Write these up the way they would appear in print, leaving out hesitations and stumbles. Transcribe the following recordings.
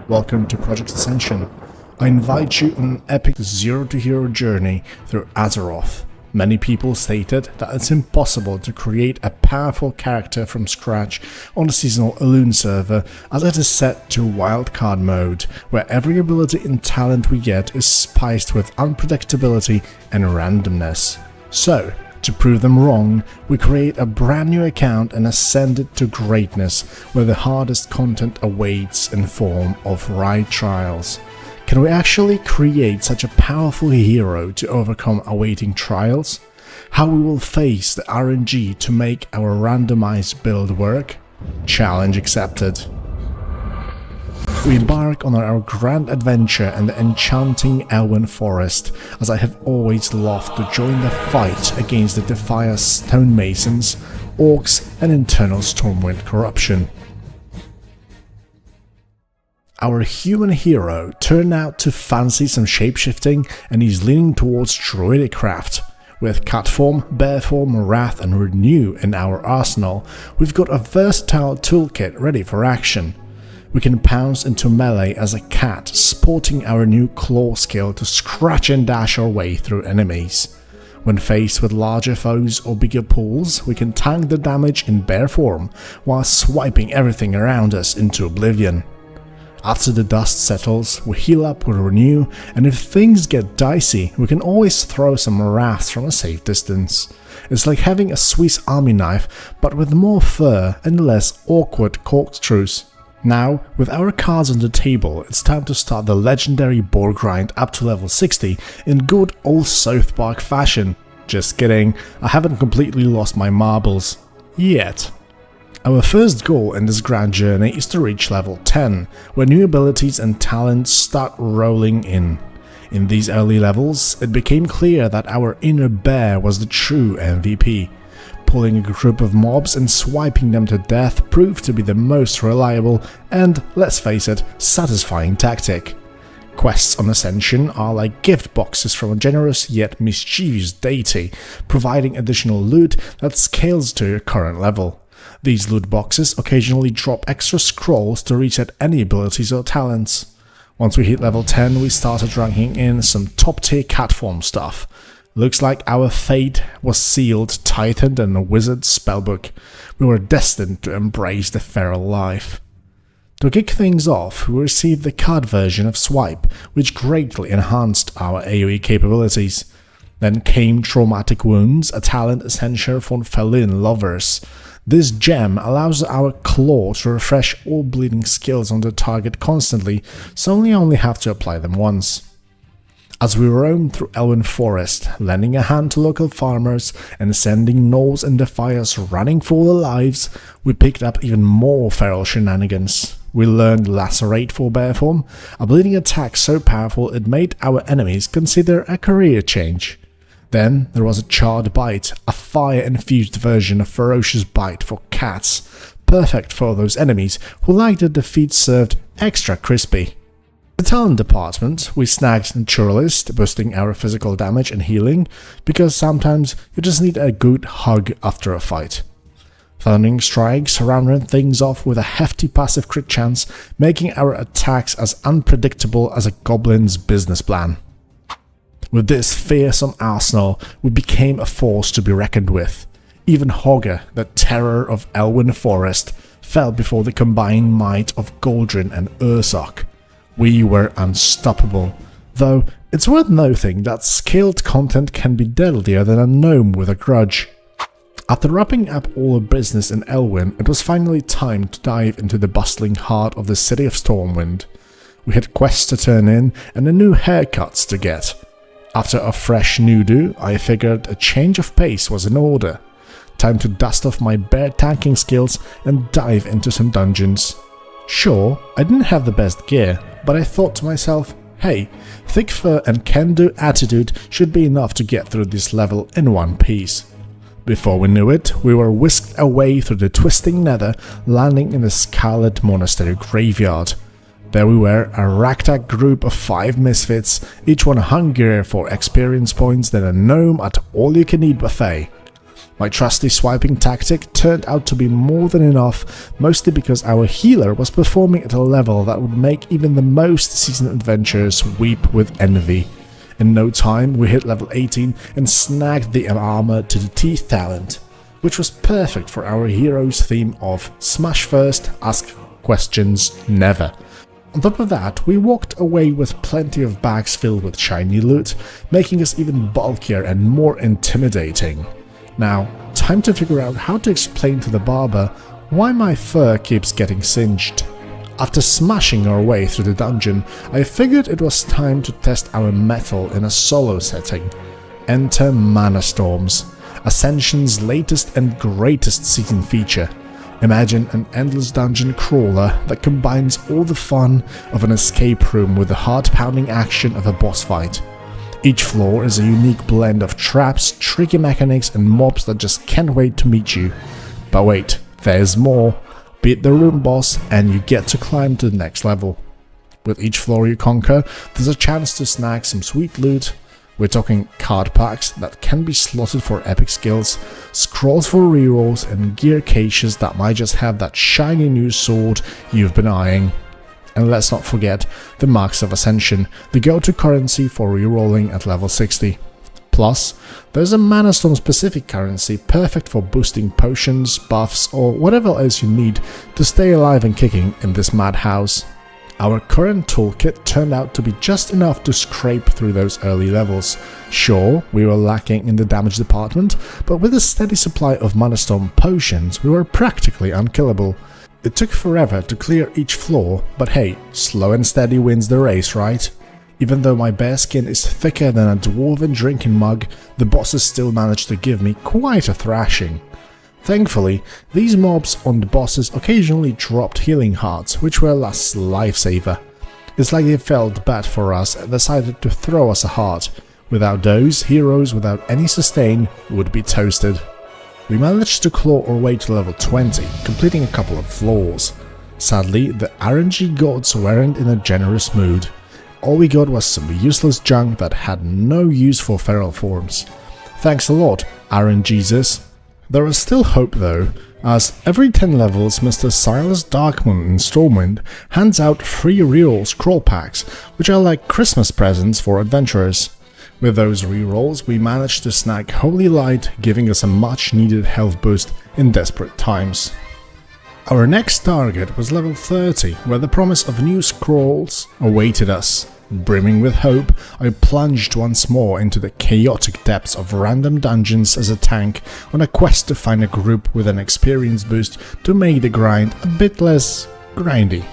welcome to Project Ascension. I invite you on an epic zero-to-hero journey through Azeroth. Many people stated that it's impossible to create a powerful character from scratch on the seasonal Elune server, as it is set to wildcard mode, where every ability and talent we get is spiced with unpredictability and randomness. So, to prove them wrong, we create a brand new account and ascend it to greatness, where the hardest content awaits in form of raid trials. Can we actually create such a powerful hero to overcome awaiting trials? How we will face the RNG to make our randomized build work? Challenge accepted. We embark on our grand adventure in the enchanting Elnwyn Forest, as I have always loved to join the fight against the Defier stonemasons, orcs and internal Stormwind corruption. Our human hero turned out to fancy some shapeshifting, and he's leaning towards druidic craft. With cat form, bear form, wrath and renew in our arsenal, we've got a versatile toolkit ready for action. We can pounce into melee as a cat, sporting our new claw skill to scratch and dash our way through enemies. When faced with larger foes or bigger pools, we can tank the damage in bear form, while swiping everything around us into oblivion. After the dust settles, we heal up with renew, and if things get dicey, we can always throw some wrath from a safe distance. It's like having a Swiss army knife, but with more fur and less awkward corkscrews. Now, with our cards on the table, it's time to start the legendary boar grind up to level 60 in good old South Park fashion. Just kidding, I haven't completely lost my marbles. Yet. Our first goal in this grand journey is to reach level 10, where new abilities and talents start rolling in. In these early levels, it became clear that our inner bear was the true MVP. Pulling a group of mobs and swiping them to death proved to be the most reliable and, let's face it, satisfying tactic. Quests on Ascension are like gift boxes from a generous yet mischievous deity, providing additional loot that scales to your current level. These loot boxes occasionally drop extra scrolls to reset any abilities or talents. Once we hit level 10, we started ranking in some top tier cat form stuff. Looks like our fate was sealed tighter than a wizard's spellbook. We were destined to embrace the feral life. To kick things off, we received the card version of Swipe, which greatly enhanced our AoE capabilities. Then came Traumatic Wounds, a talent essential for feline lovers. This gem allows our claw to refresh all bleeding skills on the target constantly, so we only have to apply them once. As we roam through Elnwyn Forest, lending a hand to local farmers and sending gnolls and defiers running for their lives, we picked up even more feral shenanigans. We learned Lacerate for bear form, a bleeding attack so powerful it made our enemies consider a career change. Then there was a Charred Bite, a fire-infused version of Ferocious Bite for cats, perfect for those enemies who like the defeat served extra crispy. In the talent department, we snagged Naturalist, boosting our physical damage and healing, because sometimes you just need a good hug after a fight. Thundering Strikes rounded things off with a hefty passive crit chance, making our attacks as unpredictable as a goblin's business plan. With this fearsome arsenal, we became a force to be reckoned with. Even Hogger, the terror of Elnwyn Forest, fell before the combined might of Goldrin and Ursoc. We were unstoppable, though it's worth noting that skilled content can be deadlier than a gnome with a grudge. After wrapping up all the business in Elnwyn, it was finally time to dive into the bustling heart of the city of Stormwind. We had quests to turn in and a new haircuts to get. After a fresh new-do, I figured a change of pace was in order. Time to dust off my bear tanking skills and dive into some dungeons. Sure, I didn't have the best gear, but I thought to myself, hey, thick fur and can-do attitude should be enough to get through this level in one piece. Before we knew it, we were whisked away through the twisting nether, landing in the Scarlet Monastery graveyard. There we were, a ragtag group of 5 misfits, each one hungrier for experience points than a gnome at all-you-can-eat buffet. My trusty swiping tactic turned out to be more than enough, mostly because our healer was performing at a level that would make even the most seasoned adventurers weep with envy. In no time, we hit level 18 and snagged the armor to the teeth talent, which was perfect for our hero's theme of smash first, ask questions never. On top of that, we walked away with plenty of bags filled with shiny loot, making us even bulkier and more intimidating. Now, time to figure out how to explain to the barber why my fur keeps getting singed. After smashing our way through the dungeon, I figured it was time to test our mettle in a solo setting. Enter Mana Storms, Ascension's latest and greatest season feature. Imagine an endless dungeon crawler that combines all the fun of an escape room with the heart-pounding action of a boss fight. Each floor is a unique blend of traps, tricky mechanics and mobs that just can't wait to meet you. But wait, there's more. Beat the room boss and you get to climb to the next level. With each floor you conquer, there's a chance to snag some sweet loot. We're talking card packs that can be slotted for epic skills, scrolls for rerolls and gear caches that might just have that shiny new sword you've been eyeing. And let's not forget the Marks of Ascension, the go-to currency for rerolling at level 60. Plus, there's a Mana Storm specific currency perfect for boosting potions, buffs or whatever else you need to stay alive and kicking in this madhouse. Our current toolkit turned out to be just enough to scrape through those early levels. Sure, we were lacking in the damage department, but with a steady supply of Mana Storm potions, we were practically unkillable. It took forever to clear each floor, but hey, slow and steady wins the race, right? Even though my bare skin is thicker than a dwarven drinking mug, the bosses still managed to give me quite a thrashing. Thankfully, these mobs on the bosses occasionally dropped healing hearts, which were a last lifesaver. It's like they felt bad for us and decided to throw us a heart. Without those, heroes without any sustain would be toasted. We managed to claw our way to level 20, completing a couple of floors. Sadly, the RNG gods weren't in a generous mood. All we got was some useless junk that had no use for feral forms. Thanks a lot, RNGesus. There is still hope though, as every 10 levels Mr. Silas Darkmoon in Stormwind hands out free reroll scroll packs, which are like Christmas presents for adventurers. With those rerolls, we managed to snag Holy Light, giving us a much needed health boost in desperate times. Our next target was level 30, where the promise of new scrolls awaited us. Brimming with hope, I plunged once more into the chaotic depths of random dungeons as a tank on a quest to find a group with an experience boost to make the grind a bit less grindy.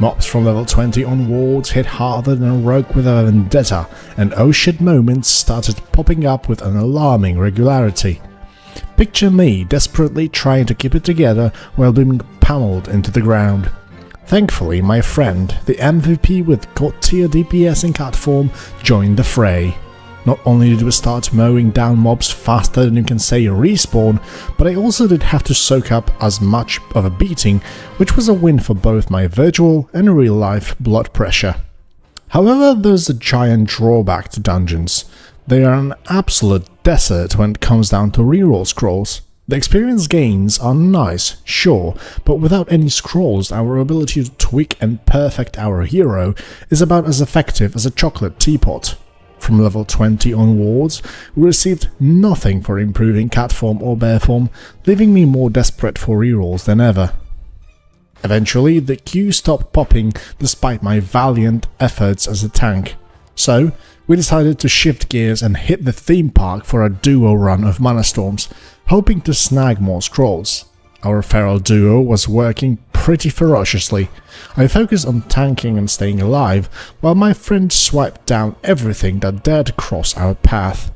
Mobs from level 20 onwards hit harder than a rogue with a vendetta, and oh shit moments started popping up with an alarming regularity. Picture me desperately trying to keep it together while being pummeled into the ground. Thankfully, my friend, the MVP with god tier DPS in cat form, joined the fray. Not only did we start mowing down mobs faster than you can say respawn, but I also did have to soak up as much of a beating, which was a win for both my virtual and real life blood pressure. However, there's a giant drawback to dungeons. They are an absolute desert when it comes down to reroll scrolls. The experience gains are nice, sure, but without any scrolls, our ability to tweak and perfect our hero is about as effective as a chocolate teapot. From level 20 onwards, we received nothing for improving cat form or bear form, leaving me more desperate for rerolls than ever. Eventually, the queue stopped popping despite my valiant efforts as a tank. So, we decided to shift gears and hit the theme park for a duo run of Mana Storms, hoping to snag more scrolls. Our feral duo was working pretty ferociously. I focused on tanking and staying alive, while my friend swiped down everything that dared cross our path.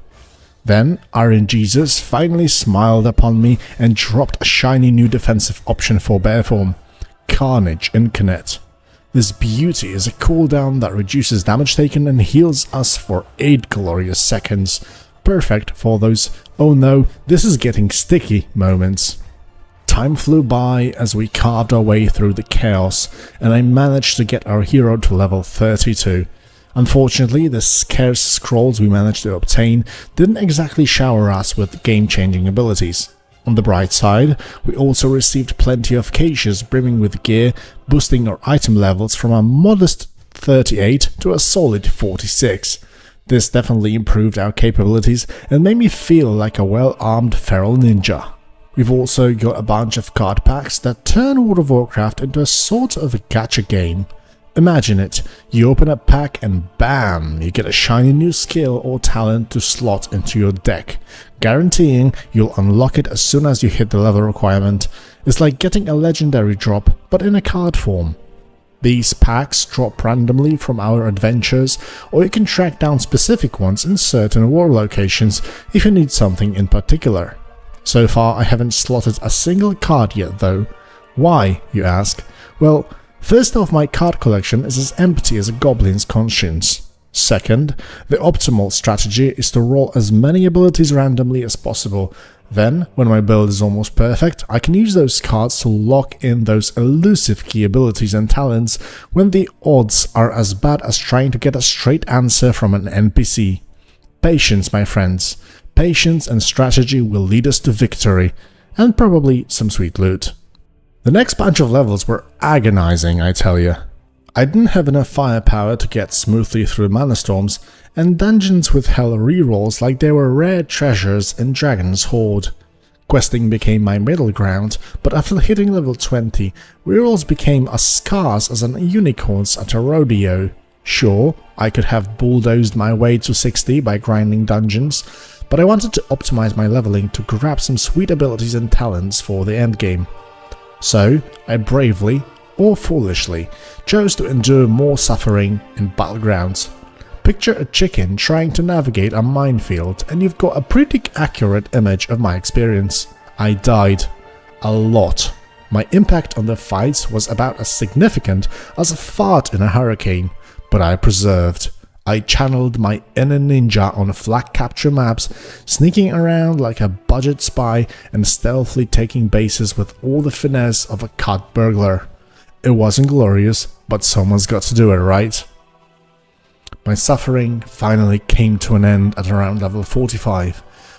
Then RNGesus finally smiled upon me and dropped a shiny new defensive option for bear form, Carnage Incarnate. This beauty is a cooldown that reduces damage taken and heals us for 8 glorious seconds, perfect for those "oh no, this is getting sticky" moments. Time flew by as we carved our way through the chaos, and I managed to get our hero to level 32. Unfortunately, the scarce scrolls we managed to obtain didn't exactly shower us with game-changing abilities. On the bright side, we also received plenty of caches brimming with gear, boosting our item levels from a modest 38 to a solid 46. This definitely improved our capabilities and made me feel like a well-armed feral ninja. We've also got a bunch of card packs that turn World of Warcraft into a sort of a gacha game. Imagine it, you open a pack and bam, you get a shiny new skill or talent to slot into your deck, guaranteeing you'll unlock it as soon as you hit the level requirement. It's like getting a legendary drop, but in a card form. These packs drop randomly from our adventures, or you can track down specific ones in certain war locations if you need something in particular. So far I haven't slotted a single card yet though. Why, you ask? Well, first off, my card collection is as empty as a goblin's conscience. Second, the optimal strategy is to roll as many abilities randomly as possible. Then, when my build is almost perfect, I can use those cards to lock in those elusive key abilities and talents when the odds are as bad as trying to get a straight answer from an NPC. Patience, my friends. Patience and strategy will lead us to victory, and probably some sweet loot. The next bunch of levels were agonizing, I tell you. I didn't have enough firepower to get smoothly through mana storms, and dungeons withheld rerolls like they were rare treasures in Dragon's Hoard. Questing became my middle ground, but after hitting level 20, rerolls became as scarce as an unicorns at a rodeo. Sure, I could have bulldozed my way to 60 by grinding dungeons, but I wanted to optimize my leveling to grab some sweet abilities and talents for the endgame. So, I bravely, or foolishly, chose to endure more suffering in Battlegrounds. Picture a chicken trying to navigate a minefield and you've got a pretty accurate image of my experience. I died. A lot. My impact on the fights was about as significant as a fart in a hurricane, but I persevered. I channeled my inner ninja on flag capture maps, sneaking around like a budget spy and stealthily taking bases with all the finesse of a cut burglar. It wasn't glorious, but someone's got to do it, right? My suffering finally came to an end at around level 45,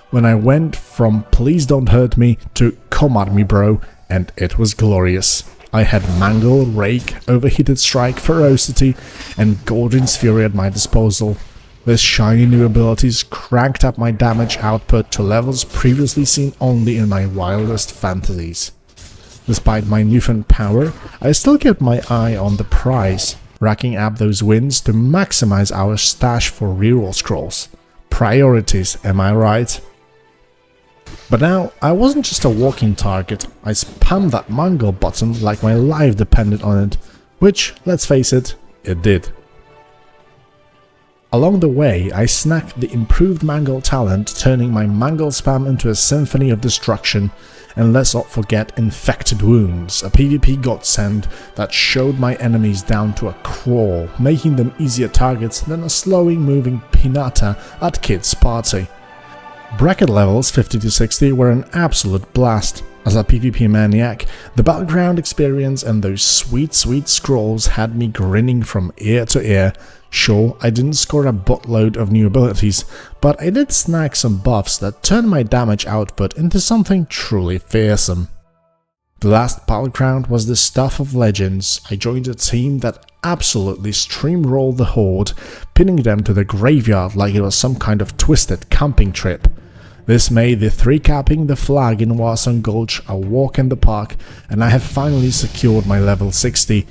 when I went from please don't hurt me to come at me bro, and it was glorious. I had Mangle, Rake, Overheated Strike, Ferocity, and Gordon's Fury at my disposal. These shiny new abilities cranked up my damage output to levels previously seen only in my wildest fantasies. Despite my newfound power, I still kept my eye on the prize, racking up those wins to maximize our stash for reroll scrolls. Priorities, am I right? But now, I wasn't just a walking target, I spammed that mangle button like my life depended on it, which, let's face it, it did. Along the way, I snagged the improved mangle talent, turning my mangle spam into a symphony of destruction, and let's not forget Infected Wounds, a PvP godsend that showed my enemies down to a crawl, making them easier targets than a slowly moving pinata at Kid's party. Bracket levels 50 to 60 were an absolute blast. As a PvP maniac, the battleground experience and those sweet scrolls had me grinning from ear to ear. Sure, I didn't score a buttload of new abilities, but I did snag some buffs that turned my damage output into something truly fearsome. The last battleground was the Stuff of Legends. I joined a team that absolutely streamrolled the Horde, pinning them to the graveyard like it was some kind of twisted camping trip. This made the 3-capping the flag in Warsong Gulch a walk in the park, and I have finally secured my level 60,